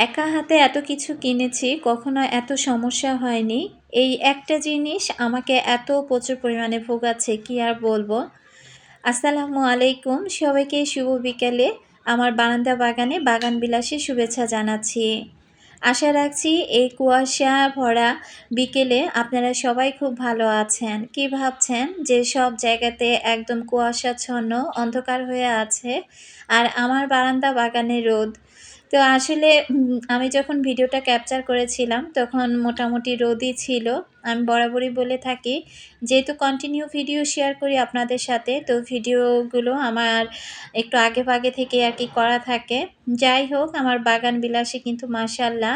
একা হাতে এত কিছু কিনেছি, কখনো এত সমস্যা হয়নি। এই একটা জিনিস আমাকে এত প্রচুর পরিমাণে ভোগাচ্ছে, কি আর বলবো। আসসালামু আলাইকুম, সবাইকে শুভ বিকেলে আমার বারান্দা বাগানে বাগান বিলাসী শুভেচ্ছা জানাচ্ছি। আশা রাখছি এই কুয়াশা ভরা বিকেলে আপনারা সবাই খুব ভালো আছেন। কি ভাবছেন যে সব জায়গাতে একদম কুয়াশাচ্ছন্ন অন্ধকার হয়ে আছে, আর আমার বারান্দা বাগানে রোদ। তো আসলে আমি যখন ভিডিওটা ক্যাপচার করেছিলাম তখন মোটামুটি রোদই ছিল। আমি বরাবরই বলে থাকি, যেহেতু কন্টিনিউ ভিডিও শেয়ার করি আপনাদের সাথে, তো ভিডিওগুলো আমার একটু আগে থেকে আর কি করা থাকে। যাই হোক, আমার বাগান বিলাসে কিন্তু মাশাআল্লাহ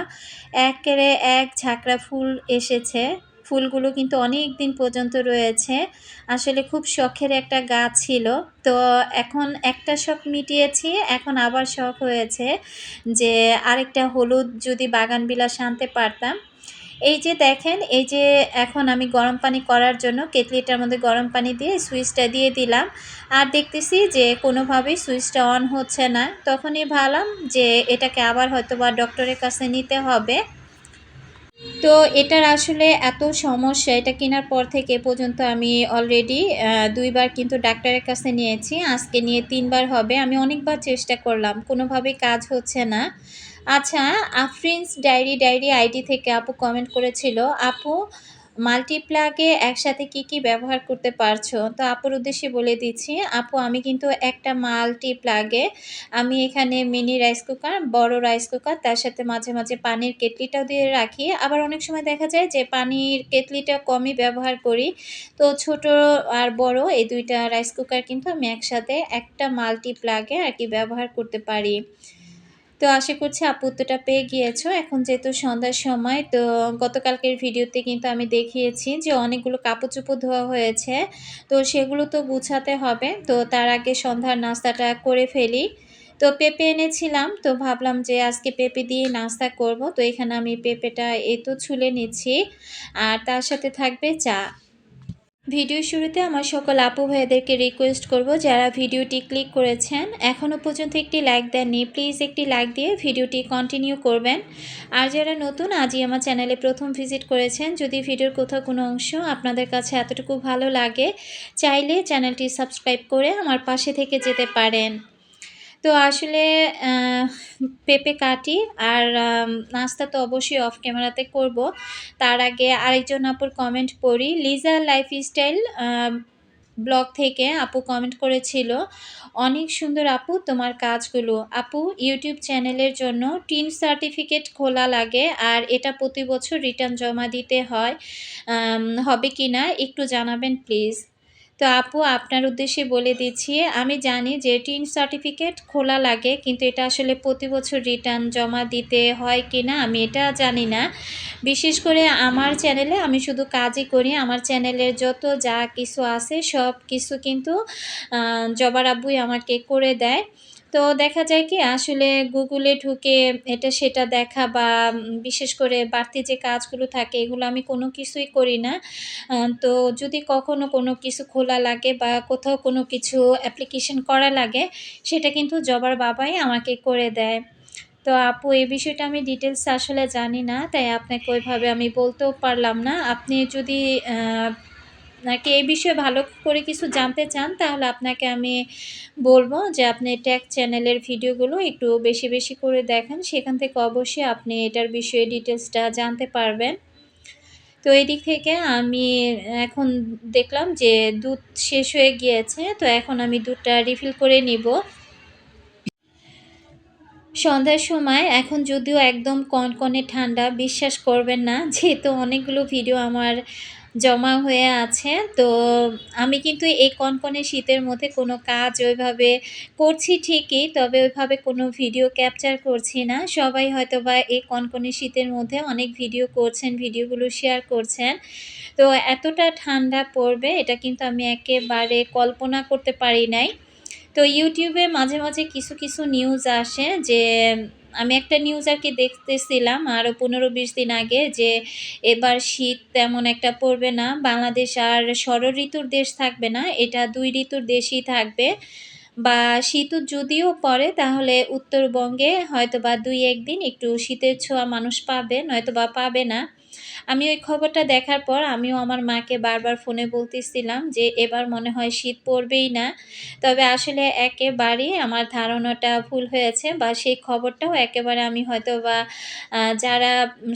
একেরে এক ঝাঁকড়া ফুল এসেছে। ফুলগুলো কিন্তু অনেক দিন পর্যন্ত রয়েছে। আসলে খুব শখের একটা গাছ ছিল। তো এখন একটা শখ মিটিয়েছি, এখন আবার শখ হয়েছে যে আরেকটা হলুদ যদি বাগান বিলাস আনতে পারতাম। এই যে দেখেন, এই যে এখন আমি গরম পানি করার জন্য কেটলিটার মধ্যে গরম পানি দিয়ে সুইচটা দিয়ে দিলাম, আর দেখতেছি যে কোনোভাবেই সুইচটা অন হচ্ছে না। তখনই ভাবলাম যে এটাকে আবার হয়তোবা ডক্টরের কাছে নিতে হবে। তো এটার আসলে এত সমস্যা, এটা কেনার পর থেকে এ পর্যন্ত আমি অলরেডি ২ বার কিন্তু ডাক্তারের কাছে নিয়েছি। আজকে নিয়ে ৩ বার হবে। আমি অনেকবার চেষ্টা করলাম, কোনোভাবেই কাজ হচ্ছে না। আচ্ছা, আফরিনস ডায়েরি আইডি থেকে আপু কমেন্ট করেছিল, আপু মাল্টিপ্লাগে একসাথে কি ব্যবহার করতে পারছো? তো আপুর উদ্দেশ্যে বলে দিচ্ছি, আপু আমি কিন্তু একটা মাল্টিপ্লাগে আমি এখানে মিনি রাইস কুকার, বড় রাইস কুকার, তার সাথে মাঝে পানির কেটলিটাও দিয়ে রাখি। আবার অনেক সময় দেখা যায় যে পানির কেটলিটা কমই ব্যবহার করি। তো ছোট আর বড় এই ২ টা রাইস কুকার কিন্তু আমি একসাথে একটা মাল্টিপ্লাগে আর কি ব্যবহার করতে পারি। তো আশা করছি আপু উত্তরটা পেয়ে গিয়েছো। এখন যেহেতু সন্ধ্যার সময়, তো গতকালকের ভিডিওতে কিন্তু আমি দেখিয়েছি যে অনেকগুলো কাপড়-চোপড় ধোয়া হয়েছে। তো সেগুলো তো গুছাতে হবে। তো তার আগে সন্ধ্যার নাস্তাটা করে ফেলি। তো পেঁপে এনেছিলাম, তো ভাবলাম যে আজকে পেঁপে দিয়ে নাস্তা করব। তো এখানে আমি পেঁপেটা এই তো ছুলে নিচ্ছি, আর তার সাথে থাকবে চা। ভিডিওর শুরুতে আমার সকল আপু ভাইদেরকে রিকোয়েস্ট করব, যারা ভিডিওটি ক্লিক করেছেন এখনও পর্যন্ত একটি লাইক দেননি, প্লিজ একটি লাইক দিয়ে ভিডিওটি কন্টিনিউ করবেন। আর যারা নতুন, আজই আমার চ্যানেলে প্রথম ভিজিট করেছেন, যদি ভিডিওর কোথাও কোনো অংশ আপনাদের কাছে এতটুকু ভালো লাগে, চাইলে চ্যানেলটি সাবস্ক্রাইব করে আমার পাশে থেকে যেতে পারেন। তো আসলে পেঁপে কাটি, আর নাস্তা তো অবশ্যই অফ ক্যামেরাতে করব। তার আগে আরেকজন আপুর কমেন্ট পড়ি। লিজা লাইফস্টাইল ব্লগ থেকে আপু কমেন্ট করেছিল, অনেক সুন্দর আপু তোমার কাজগুলো। আপু ইউটিউব চ্যানেলের জন্য টিন সার্টিফিকেট খোলা লাগে, আর এটা প্রতি বছর রিটার্ন জমা দিতে হয়, হবে কি না একটু জানাবেন প্লিজ। তো আপু আপনার উদ্দেশ্যে বলে দিচ্ছি, আমি জানি যে টিন সার্টিফিকেট খোলা লাগে, কিন্তু এটা আসলে প্রতি বছর রিটার্ন জমা দিতে হয় কি না আমি এটা জানি না। বিশেষ করে আমার চ্যানেলে আমি শুধু কাজই করি, আমার চ্যানেলের যত যা কিছু আছে সব কিছু কিন্তু জবার আব্বুই আমাকে করে দেয়। তো দেখা যায় কি, আসলে গুগলে ঢুকে এটা সেটা দেখা বা বিশেষ করে বাড়তি যে কাজগুলো থাকে এগুলো আমি কোনো কিছুই করি না। তো যদি কখনো কোনো কিছু খোলা লাগে বা কোথাও কোনো কিছু অ্যাপ্লিকেশন করা লাগে, সেটা কিন্তু জবার বাবাই আমাকে করে দেয়। তো আপু এই বিষয়টা আমি ডিটেইলস আসলে জানি না, তাই আপনাকে ওইভাবে আমি বলতেও পারলাম না। আপনি যদি নাকি এই বিষয়ে ভালো করে কিছু জানতে চান, তাহলে আপনাকে আমি বলব যে আপনি টেক চ্যানেলের ভিডিওগুলো একটু বেশি করে দেখেন। সেখান থেকে অবশ্যই আপনি এটার বিষয়ে ডিটেইলসটা জানতে পারবেন। তো এদিক থেকে আমি এখন দেখলাম যে দুধ শেষ হয়ে গিয়েছে, তো এখন আমি দুধটা রিফিল করে নিব। সন্ধ্যার সময় এখন যদিও একদম কনকনে ঠান্ডা, বিশ্বাস করবেন না, যেহেতু অনেকগুলো ভিডিও আমার জমা হয়ে আছে। তো আমি কিন্তু এই কনকনে শীতের মধ্যে কোনো কাজ ওইভাবে করছি ঠিকই, তবে ওইভাবে কোনো ভিডিও ক্যাপচার করছি না। সবাই হয়তোবা এই কনকনে শীতের মধ্যে অনেক ভিডিও করছেন, ভিডিওগুলো শেয়ার করছেন। তো এতটা ঠান্ডা পড়বে এটা কিন্তু আমি একেবারে কল্পনা করতে পারি নাই। তো ইউটিউবে মাঝে কিছু নিউজ আসে যে, আমি একটা নিউজ আর কি দেখতেছিলাম আরও ১৫-২০ দিন আগে, যে এবার শীত তেমন একটা পড়বে না। বাংলাদেশ আর ষড়ঋতুর দেশ থাকবে না, এটা ২ ঋতুর দেশই থাকবে। বা শীতও যদিও পড়ে তাহলে উত্তরবঙ্গে হয়তোবা ২-১ দিন একটু শীতের ছোঁয়া মানুষ পাবে, নয়তোবা পাবে না। আমি ওই খবরটা দেখার পর আমিও আমার মাকে বারবার ফোনে বলতেছিলাম যে, "এবার মনে হয় শীত পড়বেই না।" তবে আসলে একেবারেই আমার ধারণাটা ভুল হয়েছে বা সেই খবরটাও একেবারে আমি হয়তোবা যারা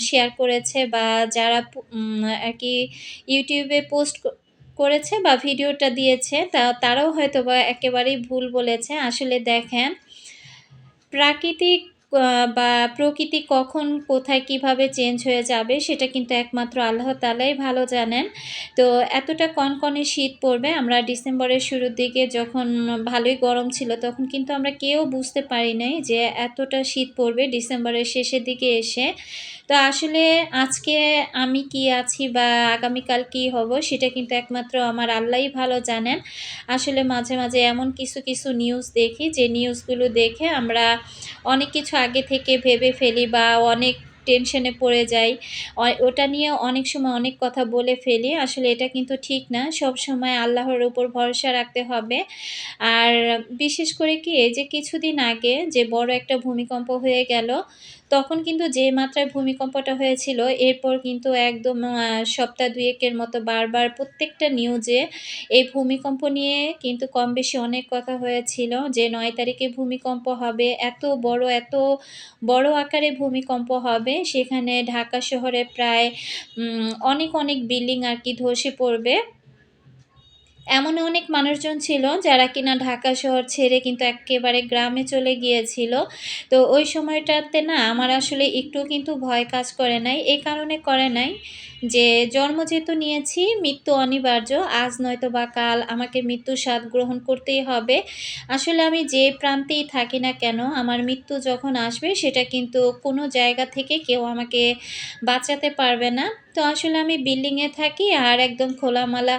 শেয়ার করেছে বা যারা আরকি YouTube এ পোস্ট করেছে বা ভিডিওটা দিয়েছে তারাও হয়তোবা একেবারেই ভুল বলেছে। আসলে দেখেন প্রাকৃতিক বা প্রকৃতি কখন কোথায় কিভাবে চেঞ্জ হয়ে যাবে সেটা কিন্তু একমাত্র আল্লাহ তাআলাই ভালো জানেন। তো এতটা কনকনে শীত পড়বে আমরা ডিসেম্বরের শুরুর দিকে যখন ভালোই গরম ছিল তখন কিন্তু আমরা কেউ বুঝতে পারি নাই যে এতটা শীত পড়বে ডিসেম্বরের শেষের দিকে এসে। তো আসলে আজকে আমি কি আছি বা আগামীকাল কি হব সেটা কিন্তু একমাত্র আমার আল্লাহই ভালো জানেন। আসলে মাঝে, মাঝে এমন কিছু নিউজ দেখি যে নিউজগুলো দেখে আমরা অনেক কিছু আগে থেকে ভেবে ফেলি বা অনেক টেনশনে পড়ে যাই। ওটা নিয়ে অনেক সময় অনেক কথা বলে ফেলি। আসলে এটা কিন্তু ঠিক না। সবসময় আল্লাহর উপর ভরসা রাখতে হবে। আর বিশেষ করে কি এই যে কিছুদিন আগে যে বড় একটা ভূমিকম্প হয়ে গেল, তখন কিন্তু যে মাত্রায় ভূমিকম্পটা হয়েছিল এরপর কিন্তু একদম সপ্তাহ ২ একের মতো বারবার প্রত্যেকটা নিউজে এই ভূমিকম্প নিয়ে কিন্তু কম বেশি অনেক কথা হয়েছিল যে ৯ তারিখে ভূমিকম্প হবে। এত বড় আকারে ভূমিকম্প হবে সেখানে ঢাকা শহরে প্রায় অনেক বিল্ডিং আরকি ধসে পড়বে। এমন অনেক মানুষজন ছিল যারা কিনা ঢাকা শহর ছেড়ে কিন্তু এক্কেবারে গ্রামে চলে গিয়েছিল। তো ওই সময়টাতে না আমার আসলে একটুও কিন্তু ভয় কাজ করে নাই। এই কারণে করে নাই যে জন্ম যেহেতু নিয়েছি মৃত্যু অনিবার্য। আজ নয়তোবা কাল আমাকে মৃত্যুর স্বাদ গ্রহণ করতেই হবে। আসলে আমি যে প্রান্তেই থাকি না কেন আমার মৃত্যু যখন আসবে সেটা কিন্তু কোনো জায়গা থেকে কেউ আমাকে বাঁচাতে পারবে না। তো আসলে আমি বিল্ডিংয়ে থাকি আর একদম খোলামেলা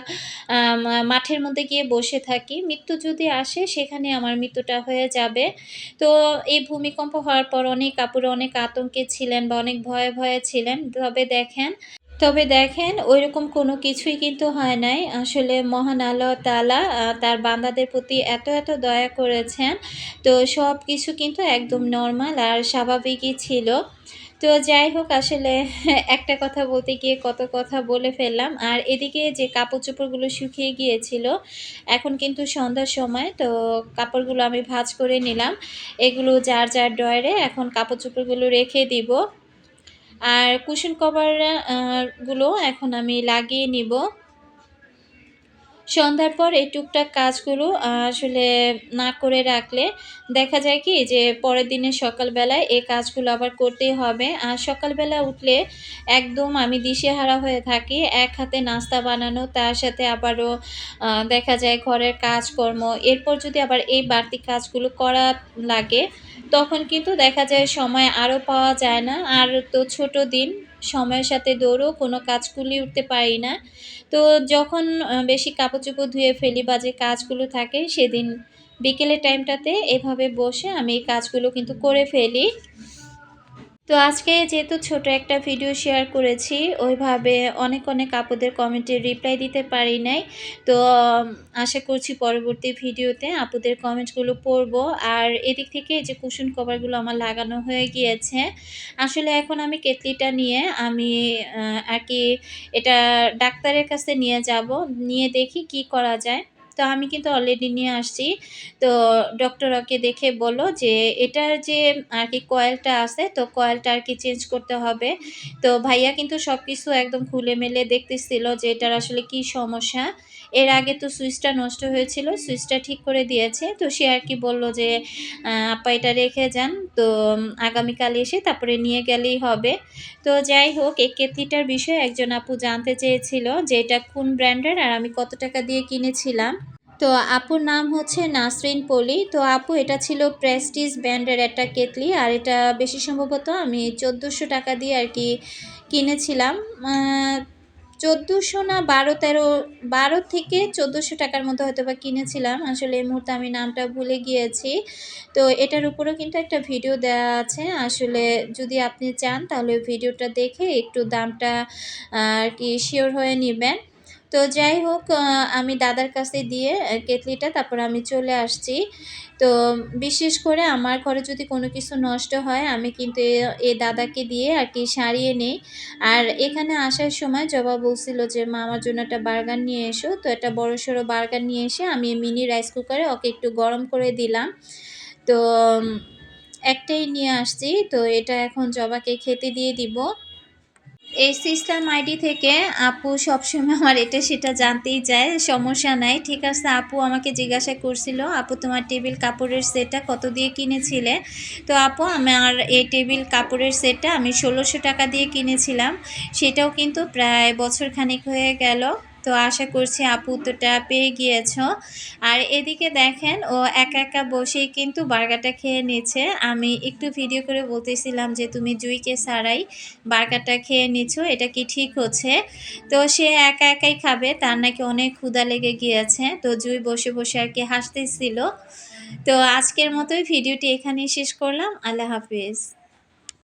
আ মা মাঠের মধ্যে গিয়ে বসে থাকি। মৃত্যু যদি আসে সেখানে আমার মৃত্যুটা হয়ে যাবে। তো এই ভূমিকম্প হওয়ার পর অনেক আপুরা অনেক আতঙ্কে ছিলেন বা অনেক ভয়ে ছিলেন। তবে দেখেন ঐরকম কোনো কিছুই কিন্তু হয় নাই। আসলে মহান আল্লাহ তাআলা তার বান্দাদের প্রতি এত দয়া করেছেন। তো সবকিছু কিন্তু একদম নরমাল আর স্বাভাবিকই ছিল। তো যাই হোক আসলে একটা কথা বলতে গিয়ে কত কথা বলে ফেললাম। আর এদিকে যে কাপড়-চোপড়গুলো শুকিয়ে গিয়েছিল, এখন কিন্তু সন্ধ্যার সময়। তো কাপড়গুলো আমি ভাঁজ করে নিলাম। এগুলো যার ড্রয়ারে এখন কাপড়-চোপড়গুলো রেখে দিব। আর কুশন কভার গুলো এখন আমি লাগিয়ে নিব। সন্ধ্যার পর এই টুকটাক কাজগুলো আসলে না করে রাখলে দেখা যায় কি যে পরের দিনের সকালবেলায় এই কাজগুলো আবার করতেই হবে। আর সকালবেলা উঠলে একদম আমি দিশেহারা হয়ে থাকি। এক হাতে নাস্তা বানানো, তার সাথে আবারও দেখা যায় ঘরের কাজকর্ম। এরপর যদি আবার এই বাড়তি কাজগুলো করা লাগে, তখন কিন্তু দেখা যায় সময় আরও পাওয়া যায় না। আর তো ছোট দিন, সময়ের সাথে দৌড়েও কোনো কাজ কুলিয়ে উঠতে পারি না। তো যখন বেশি কাপড়-চোপড় ধুয়ে ফেলি বা যে কাজগুলো থাকে সেদিন বিকেলের টাইমটাতে এভাবে বসে আমি এই কাজগুলো কিন্তু করে ফেলি। তো আজকে যেহেতু ছোট একটা ভিডিও শেয়ার করেছি, ওইভাবে অনেক আপুদের কমেন্টের রিপ্লাই দিতে পারি নাই। তো আশা করছি পরবর্তী ভিডিওতে আপুদের কমেন্টগুলো পড়ব। আর এদিক থেকে এই যে কুশন কভারগুলো আমার লাগানো হয়ে গিয়েছে। আসলে এখন আমি কেতলিটা নিয়ে আমি আরকি এটা ডাক্তারের কাছে নিয়ে যাব। নিয়ে দেখি কি করা যায়। তো আমি কিন্তু অলরেডি নিয়ে আসছি। তো ডক্টর ওকে দেখে বলল যে এটার যে আরকি কয়েলটা আছে তো কয়েলটা আরকি চেঞ্জ করতে হবে। তো ভাইয়া কিন্তু সবকিছু একদম খুলে মেলে দেখতেছিল যে এটার আসলে কি সমস্যা। এর আগে তো সুইচটা নষ্ট হয়েছিল, সুইচটা ঠিক করে দিয়েছে। তো সে আরকি বলল যে আপা এটা রেখে যান। তো আগামীকাল এসে তারপরে নিয়ে গেলেই হবে। তো যাই হোক এই কেতলিটার বিষয়ে একজন আপু জানতে চেয়েছিল যে এটা কোন ব্র্যান্ডের আর আমি কত টাকা দিয়ে কিনেছিলাম। তো আপুর নাম হচ্ছে নাসরিন পলি। তো আপু এটা ছিল প্রেস্টিজ ব্র্যান্ডের একটা কেতলি। আর এটা বেশি সম্ভবত আমি ১৪০০ টাকা দিয়ে আরকি কিনেছিলাম। আ ১৪০০ না ১২ থেকে ১৪০০ টাকার মধ্যে হয়তোবা কিনেছিলাম। আসলে এই মুহূর্তে আমি নামটা ভুলে গিয়েছি। তো এটার উপরেও কিন্তু একটা ভিডিও দেওয়া আছে। আসলে যদি আপনি চান তাহলে ভিডিওটা দেখে একটু দামটা আরকি শিওর হয়ে নিবেন। তো যাই হোক আমি দাদার কাছে দিয়ে কেতলিটা তারপর আমি চলে আসছি। তো বিশেষ করে আমার ঘরে যদি কোনো কিছু নষ্ট হয় আমি কিন্তু এ দাদাকে দিয়ে আরকি সারিয়ে নেই। আর এখানে আসার সময় জবা বলছিল যে, "মা আমার জন্য একটা বার্গার নিয়ে এসো।" তো একটা বড়সড় বার্গার নিয়ে এসে আমি মিনি রাইস কুকারে ওকে একটু গরম করে দিলাম। তো উম একটাই নিয়ে আসছি। তো এটা এখন জবাকে খেতে দিয়ে দিব। এই সিস্টার আইডি থেকে আপু সবসময় আমার এটা সেটা জানতেই চায়। সমস্যা নাই। ঠিক আছে, আপু আমাকে জিজ্ঞাসা করছিল, "আপু তোমার টেবিল কাপড়ের সেটটা কত দিয়ে কিনেছিলে?" তো আপু আমার এই টেবিল কাপড়ের সেটটা আমি ৳১৬০০ দিয়ে কিনেছিলাম। সেটাও কিন্তু প্রায় বছরখানেক হয়ে গেল। তো আশা করছি আপু উত্তরটা পেয়ে গিয়েছো। আর এদিকে দেখেন ও একা, একা বসেই কিন্তু বার্গারটা খেয়ে নিচ্ছে। আমি একটু ভিডিও করে বলতেছিলাম যে, "তুমি জুঁইকে ছাড়াই বার্গারটা খেয়ে নিচ্ছো, এটা কি ঠিক হচ্ছে?" তো সে একা একাই খাবে, তার নাকি অনেক ক্ষুধা লেগে গিয়েছে। তো জুঁই বসে, বসে আরকি হাসতেছিল। তো আজকের মতোই ভিডিওটি এখানেই শেষ করলাম। আল্লাহ হাফেজ।